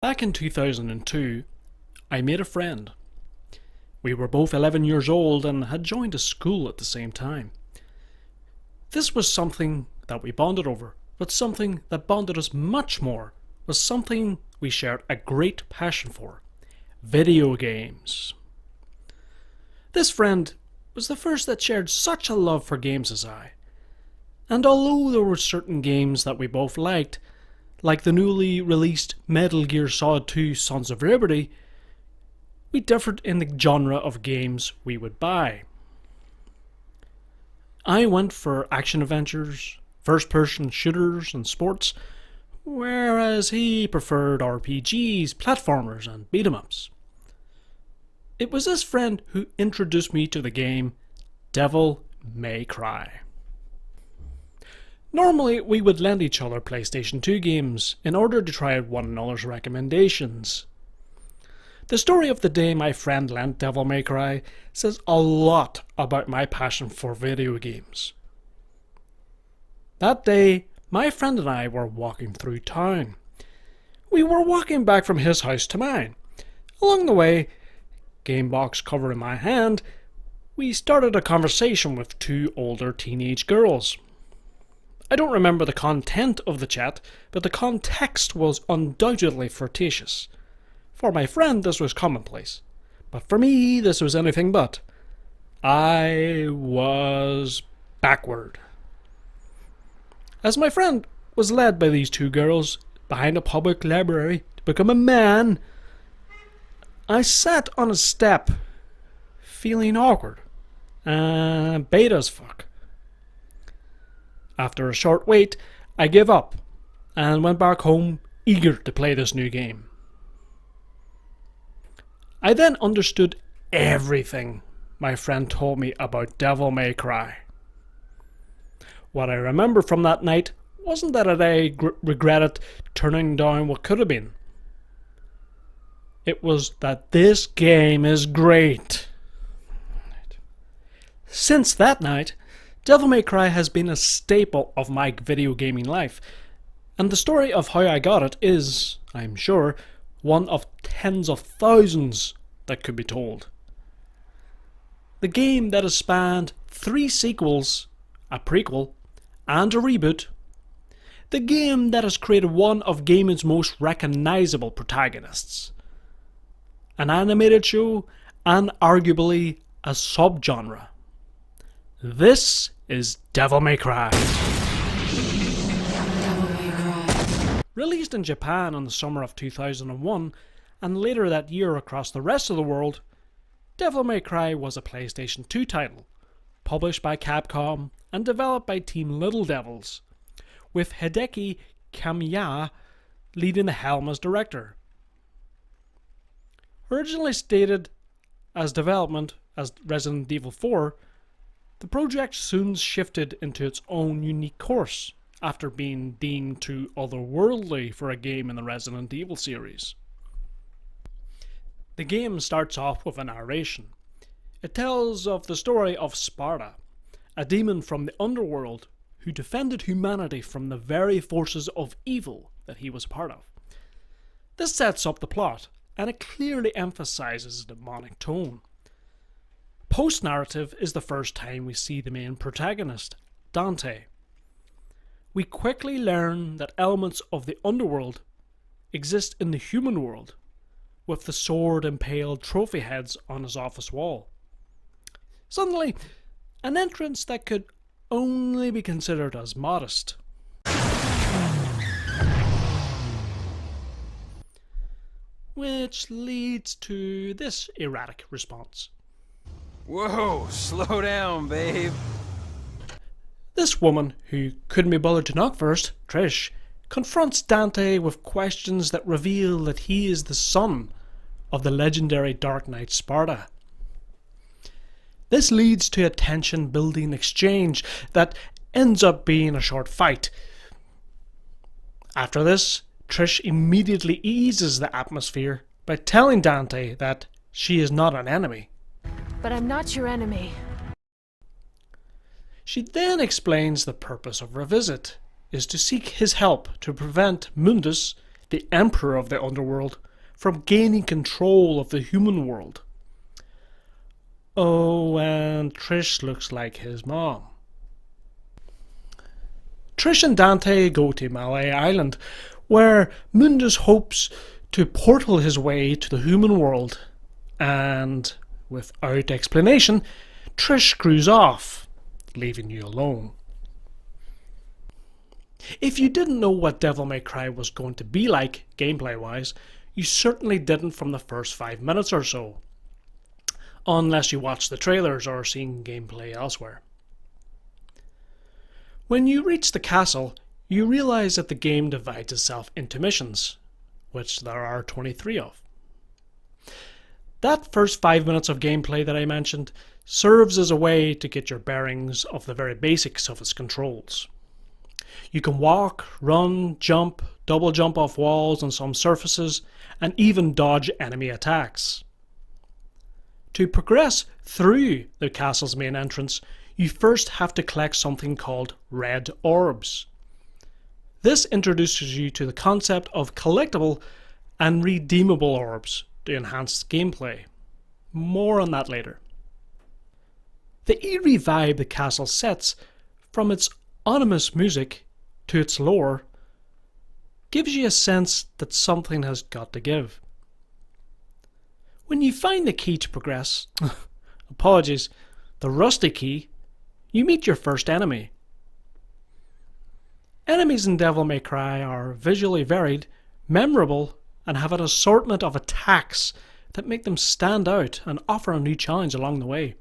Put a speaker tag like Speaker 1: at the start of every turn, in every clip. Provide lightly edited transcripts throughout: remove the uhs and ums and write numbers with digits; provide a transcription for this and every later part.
Speaker 1: Back in 2002, I made a friend. We were both 11 years old and had joined a school at the same time. This was something that we bonded over, but something that bonded us much more was something we shared a great passion for: video games. This friend was the first that shared such a love for games as I. And although there were certain games that we both liked, like the newly released Metal Gear Solid 2 Sons of Liberty, we differed in the genre of games we would buy. I went for action adventures, first-person shooters and sports, whereas he preferred RPGs, platformers and beat-em-ups. It was this friend who introduced me to the game Devil May Cry. Normally, we would lend each other PlayStation 2 games in order to try out one another's recommendations. The story of the day my friend lent Devil May Cry says a lot about my passion for video games. That day, my friend and I were walking through town. We were walking back from his house to mine. Along the way, game box cover in my hand, we started a conversation with two older teenage girls. I don't remember the content of the chat, but the context was undoubtedly flirtatious. For my friend, this was commonplace, but for me, this was anything but. I was backward. As my friend was led by these two girls behind a public library to become a man, I sat on a step, feeling awkward and beta as fuck. After a short wait, I gave up and went back home eager to play this new game. I then understood everything my friend told me about Devil May Cry. What I remember from that night wasn't that I regretted turning down what could have been. It was that this game is great. Since that night, Devil May Cry has been a staple of my video gaming life, and the story of how I got it is, I'm sure, one of tens of thousands that could be told. The game that has spanned 3 sequels, a prequel, and a reboot. The game that has created one of gaming's most recognizable protagonists. An animated show, and arguably a subgenre. This is Devil May Cry. Released in Japan in the summer of 2001, and later that year across the rest of the world, Devil May Cry was a PlayStation 2 title, published by Capcom and developed by Team Little Devils, with Hideki Kamiya leading the helm as director. Originally stated as development as Resident Evil 4, the project soon shifted into its own unique course after being deemed too otherworldly for a game in the Resident Evil series. The game starts off with a narration. It tells of the story of Sparta, a demon from the underworld who defended humanity from the very forces of evil that he was part of. This sets up the plot, and it clearly emphasizes the demonic tone. Post-narrative is the first time we see the main protagonist, Dante. We quickly learn that elements of the underworld exist in the human world, with the sword-impaled trophy heads on his office wall. Suddenly, an entrance that could only be considered as modest. Which leads to this erratic response.
Speaker 2: Whoa, slow down, babe.
Speaker 1: This woman, who couldn't be bothered to knock first, Trish, confronts Dante with questions that reveal that he is the son of the legendary Dark Knight Sparta. This leads to a tension-building exchange that ends up being a short fight. After this, Trish immediately eases the atmosphere by telling Dante that she is not an enemy.
Speaker 3: But I'm not your enemy.
Speaker 1: She then explains the purpose of her visit is to seek his help to prevent Mundus, the Emperor of the Underworld, from gaining control of the human world. Oh, and Trish looks like his mom. Trish and Dante go to Malay Island, where Mundus hopes to portal his way to the human world, and, without explanation, Trish screws off, leaving you alone. If you didn't know what Devil May Cry was going to be like, gameplay-wise, you certainly didn't from the first 5 minutes or so, unless you watched the trailers or seen gameplay elsewhere. When you reach the castle, you realise that the game divides itself into missions, which there are 23 of. That first 5 minutes of gameplay that I mentioned serves as a way to get your bearings of the very basics of its controls. You can walk, run, jump, double jump off walls on some surfaces, and even dodge enemy attacks. To progress through the castle's main entrance, you first have to collect something called red orbs. This introduces you to the concept of collectible and redeemable orbs to enhance gameplay. More on that later. The eerie vibe the castle sets, from its ominous music to its lore, gives you a sense that something has got to give. When you find the key to progress, apologies, the rusty key, you meet your first enemy. Enemies in Devil May Cry are visually varied, memorable, and have an assortment of attacks that make them stand out and offer a new challenge along the way.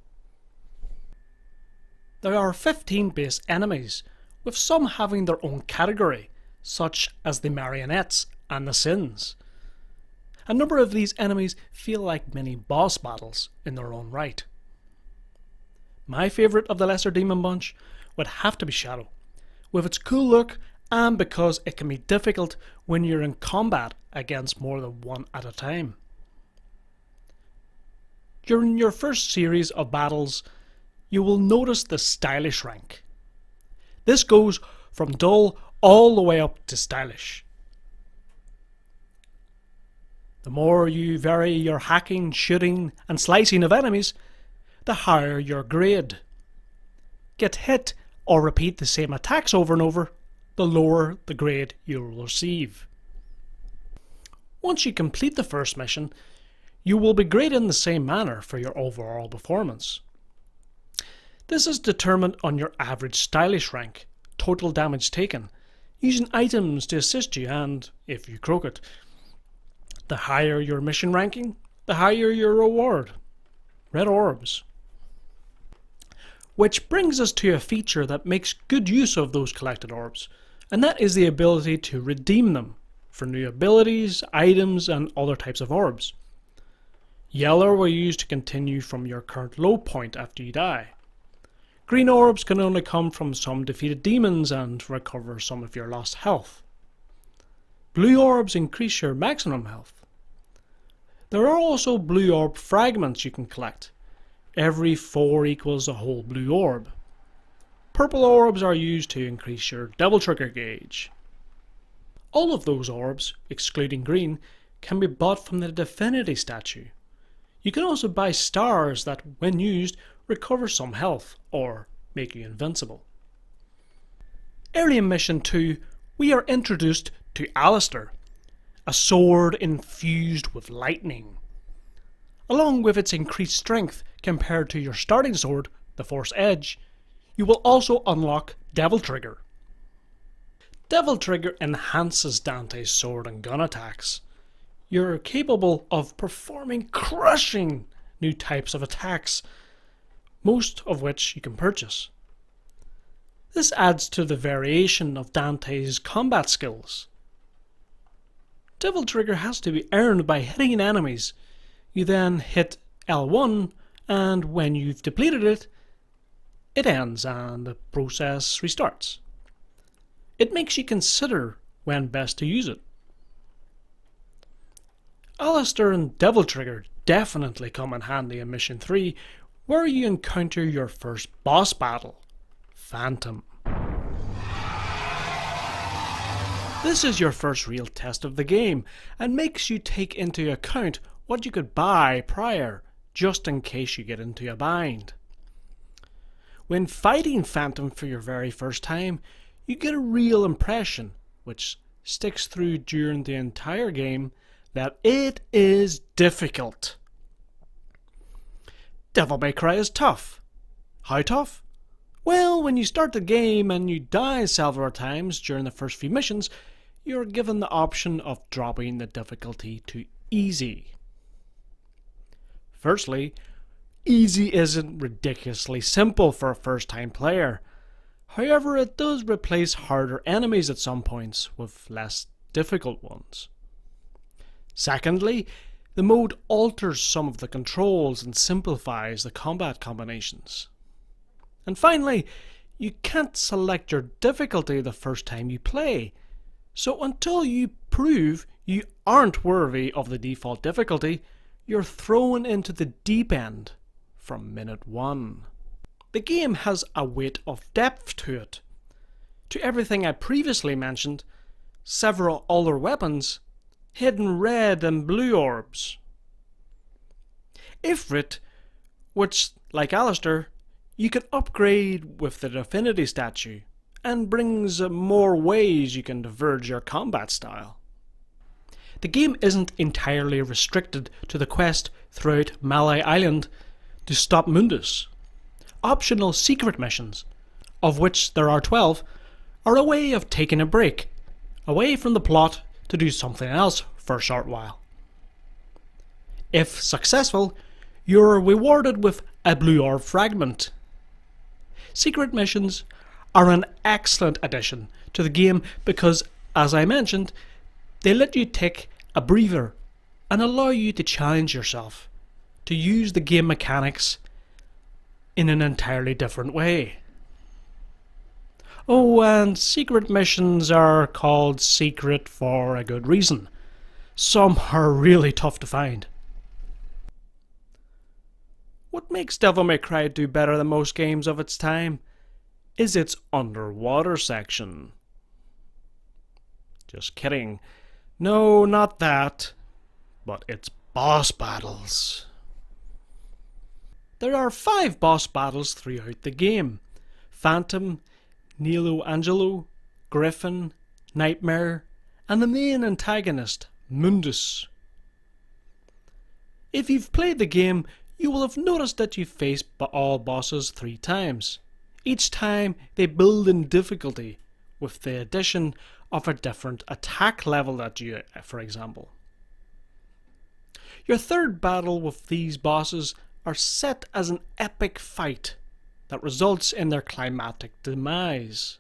Speaker 1: There are 15 base enemies, with some having their own category, such as the marionettes and the sins. A number of these enemies feel like mini boss battles in their own right. My favourite of the Lesser Demon bunch would have to be Shadow, with its cool look and because it can be difficult when you're in combat against more than one at a time. During your first series of battles, you will notice the stylish rank. This goes from dull all the way up to stylish. The more you vary your hacking, shooting and slicing of enemies, the higher your grade. Get hit or repeat the same attacks over and over, the lower the grade you will receive. Once you complete the first mission, you will be graded in the same manner for your overall performance. This is determined on your average stylish rank, total damage taken, using items to assist you, and, if you croak it, the higher your mission ranking, the higher your reward. Red orbs. Which brings us to a feature that makes good use of those collected orbs, and that is the ability to redeem them for new abilities, items, and other types of orbs. Yellow were used to continue from your current low point after you die. Green orbs can only come from some defeated demons and recover some of your lost health. Blue orbs increase your maximum health. There are also blue orb fragments you can collect. Every 4 equals a whole blue orb. Purple orbs are used to increase your Devil Trigger gauge. All of those orbs, excluding green, can be bought from the Divinity statue. You can also buy stars that, when used, recover some health or make you invincible. Early in Mission 2, we are introduced to Alistair, a sword infused with lightning. Along with its increased strength compared to your starting sword, the Force Edge, you will also unlock Devil Trigger. Devil Trigger enhances Dante's sword and gun attacks. You're capable of performing crushing new types of attacks, most of which you can purchase. This adds to the variation of Dante's combat skills. Devil Trigger has to be earned by hitting enemies. You then hit L1, and when you've depleted it, it ends and the process restarts. It makes you consider when best to use it. Alistair and Devil Trigger definitely come in handy in Mission 3, where you encounter your first boss battle, Phantom. This is your first real test of the game and makes you take into account what you could buy prior, just in case you get into a bind. When fighting Phantom for your very first time, you get a real impression, which sticks through during the entire game, that it is difficult. Devil May Cry is tough. How tough? Well, when you start the game and you die several times during the first few missions, you're given the option of dropping the difficulty to easy. Firstly, easy isn't ridiculously simple for a first-time player. However, it does replace harder enemies at some points with less difficult ones. Secondly, the mode alters some of the controls and simplifies the combat combinations. And finally, you can't select your difficulty the first time you play, so until you prove you aren't worthy of the default difficulty, you're thrown into the deep end from minute 1. The game has a weight of depth to it. To everything I previously mentioned, several other weapons, hidden red and blue orbs. Ifrit, which, like Alistair, you can upgrade with the Affinity statue, and brings more ways you can diverge your combat style. The game isn't entirely restricted to the quest throughout Malay Island to stop Mundus. Optional secret missions, of which there are 12, are a way of taking a break, away from the plot to do something else for a short while. If successful, you're rewarded with a blue orb fragment. Secret missions are an excellent addition to the game because, as I mentioned, they let you take a breather and allow you to challenge yourself, to use the game mechanics in an entirely different way. Oh, and secret missions are called secret for a good reason. Some are really tough to find. What makes Devil May Cry do better than most games of its time is its underwater section. Just kidding. No, not that. But its boss battles. There are 5 boss battles throughout the game. Phantom, Nilo Angelo, Griffin, Nightmare, and the main antagonist, Mundus. If you've played the game, you will have noticed that you face all bosses 3 times. Each time they build in difficulty, with the addition of a different attack level at you, for example. Your third battle with these bosses are set as an epic fight that results in their climactic demise.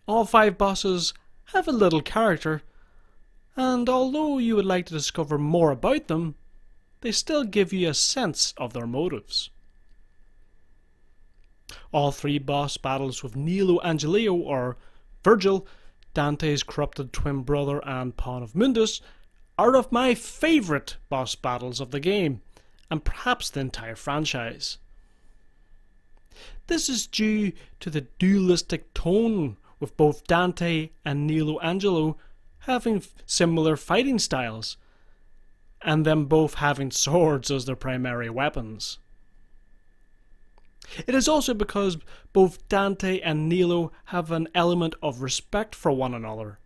Speaker 1: All 5 bosses have a little character, and although you would like to discover more about them, they still give you a sense of their motives. All 3 boss battles with Nilo Angelio, or Virgil, Dante's corrupted twin brother and pawn of Mundus, are of my favourite boss battles of the game, and perhaps the entire franchise. This is due to the dualistic tone, with both Dante and Nilo Angelo having similar fighting styles, and them both having swords as their primary weapons. It is also because both Dante and Nilo have an element of respect for one another.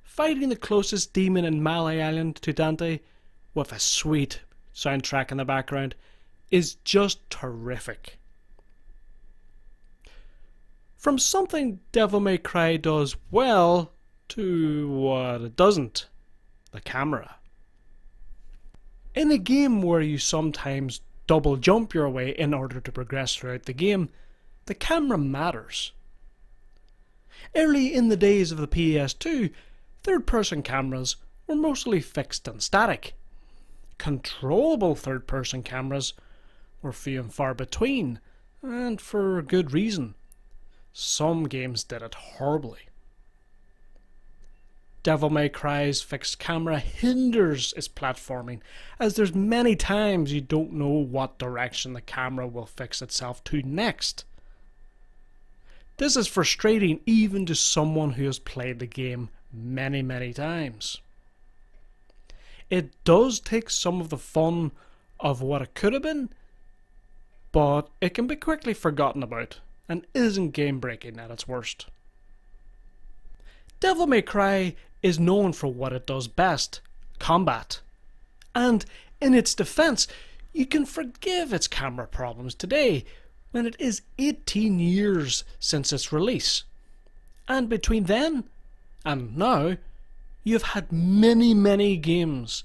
Speaker 1: Fighting the closest demon in Malay Island to Dante, with a sweet soundtrack in the background, is just terrific. From something Devil May Cry does well to what it doesn't, the camera. In a game where you sometimes double jump your way in order to progress throughout the game, the camera matters. Early in the days of the PS2, third-person cameras were mostly fixed and static. Controllable third-person cameras were few and far between, and for good reason. Some games did it horribly. Devil May Cry's fixed camera hinders its platforming, as there's many times you don't know what direction the camera will fix itself to next. This is frustrating even to someone who has played the game many times. It does take some of the fun of what it could have been, but it can be quickly forgotten about and isn't game breaking at its worst. Devil May Cry is known for what it does best, combat. And in its defense, you can forgive its camera problems today when it is 18 years since its release. And between then and now, you've had many games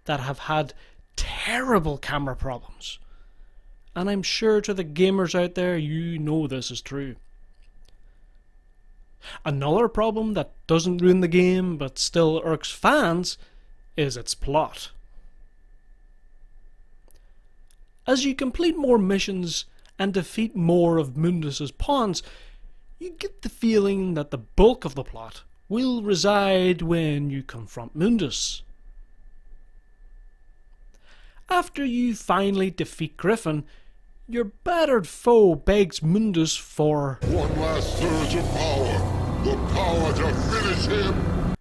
Speaker 1: that have had terrible camera problems. And I'm sure to the gamers out there, you know this is true. Another problem that doesn't ruin the game but still irks fans is its plot. As you complete more missions and defeat more of Mundus's pawns, you get the feeling that the bulk of the plot will reside when you confront Mundus. After you finally defeat Griffin, your battered foe begs Mundus for
Speaker 4: one last surge of power. The power to finish him.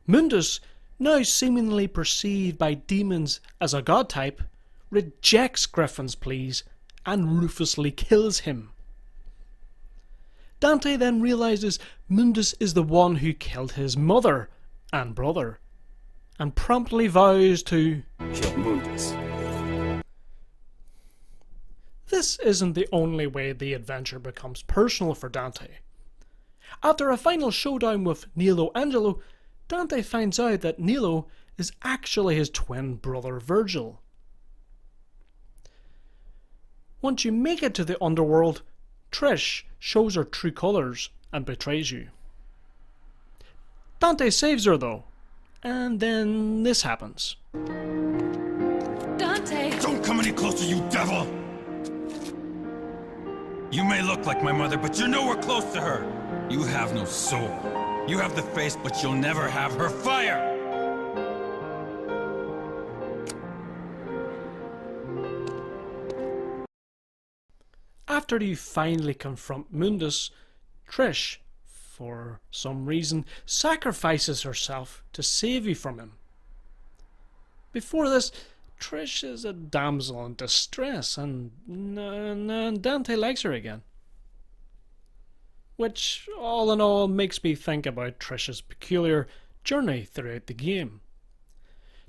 Speaker 1: Mundus, now seemingly perceived by demons as a god type, rejects Griffin's pleas and ruthlessly kills him. Dante then realizes Mundus is the one who killed his mother and brother, and promptly vows to
Speaker 5: kill Mundus.
Speaker 1: This isn't the only way the adventure becomes personal for Dante. After a final showdown with Nilo Angelo, Dante finds out that Nilo is actually his twin brother Virgil. Once you make it to the underworld, Trish shows her true colours and betrays you. Dante saves her though, and then this happens.
Speaker 3: Dante!
Speaker 2: Don't come any closer, you devil! You may look like my mother, but you're nowhere close to her. You have no soul. You have the face, but you'll never have her fire!
Speaker 1: After you finally confront Mundus, Trish, for some reason, sacrifices herself to save you from him. Before this, Trish is a damsel in distress, and Dante likes her again. Which, all in all, makes me think about Trish's peculiar journey throughout the game.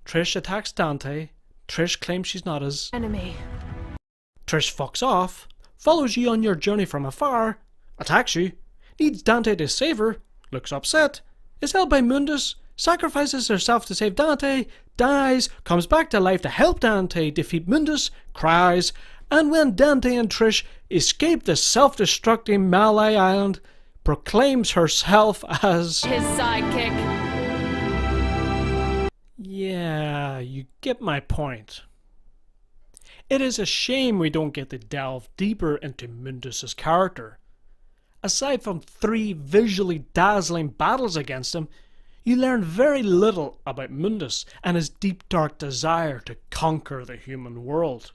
Speaker 1: Trish attacks Dante, Trish claims she's not his
Speaker 3: Enemy.
Speaker 1: Trish fucks off, follows you on your journey from afar, attacks you, needs Dante to save her, looks upset, is held by Mundus, sacrifices herself to save Dante, dies, comes back to life to help Dante defeat Mundus, cries, and when Dante and Trish escape the self-destructing Malay Island, proclaims herself as
Speaker 3: His sidekick.
Speaker 1: Yeah, you get my point. It is a shame we don't get to delve deeper into Mundus's character. Aside from 3 visually dazzling battles against him, you learn very little about Mundus and his deep dark desire to conquer the human world.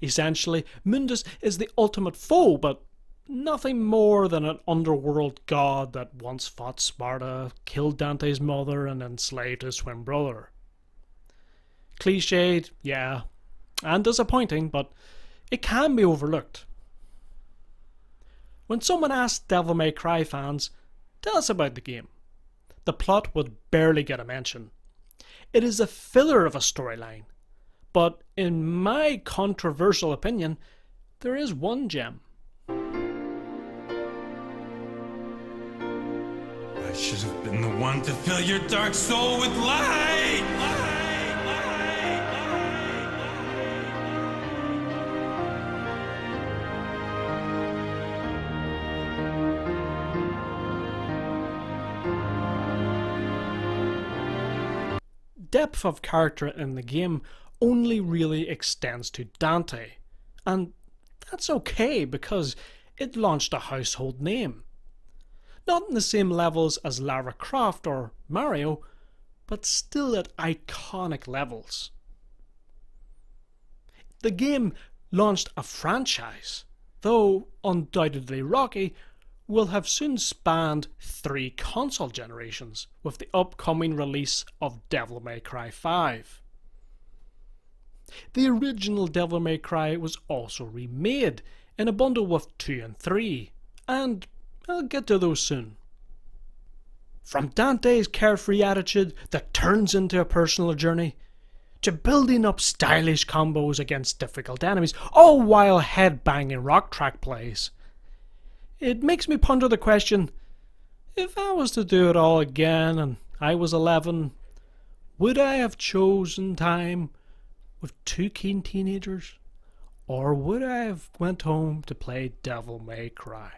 Speaker 1: Essentially, Mundus is the ultimate foe, but nothing more than an underworld god that once fought Sparta, killed Dante's mother, and enslaved his twin brother. Cliched, yeah, and disappointing, but it can be overlooked. When someone asks Devil May Cry fans, tell us about the game, the plot would barely get a mention. It is a filler of a storyline, but in my controversial opinion, there is one gem.
Speaker 2: I should have been the one to fill your dark soul with light!
Speaker 1: Depth of character in the game only really extends to Dante, and that's okay because it launched a household name. Not in the same levels as Lara Croft or Mario, but still at iconic levels. The game launched a franchise, though undoubtedly rocky, will have soon spanned 3 console generations with the upcoming release of Devil May Cry 5. The original Devil May Cry was also remade in a bundle with 2 and 3, and I'll get to those soon. From Dante's carefree attitude that turns into a personal journey, to building up stylish combos against difficult enemies, all while head-banging rock track plays. It makes me ponder the question, if I was to do it all again and I was 11, would I have chosen time with 2 keen teenagers, or would I have went home to play Devil May Cry?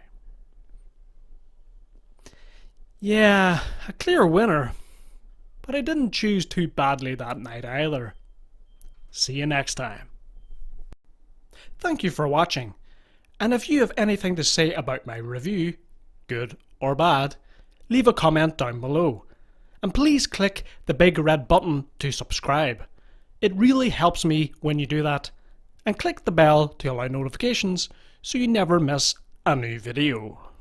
Speaker 1: Yeah, a clear winner, but I didn't choose too badly that night either. See you next time. Thank you for watching, and if you have anything to say about my review, good or bad, leave a comment down below, and please click the big red button to subscribe. It really helps me when you do that, and click the bell to allow notifications so you never miss a new video.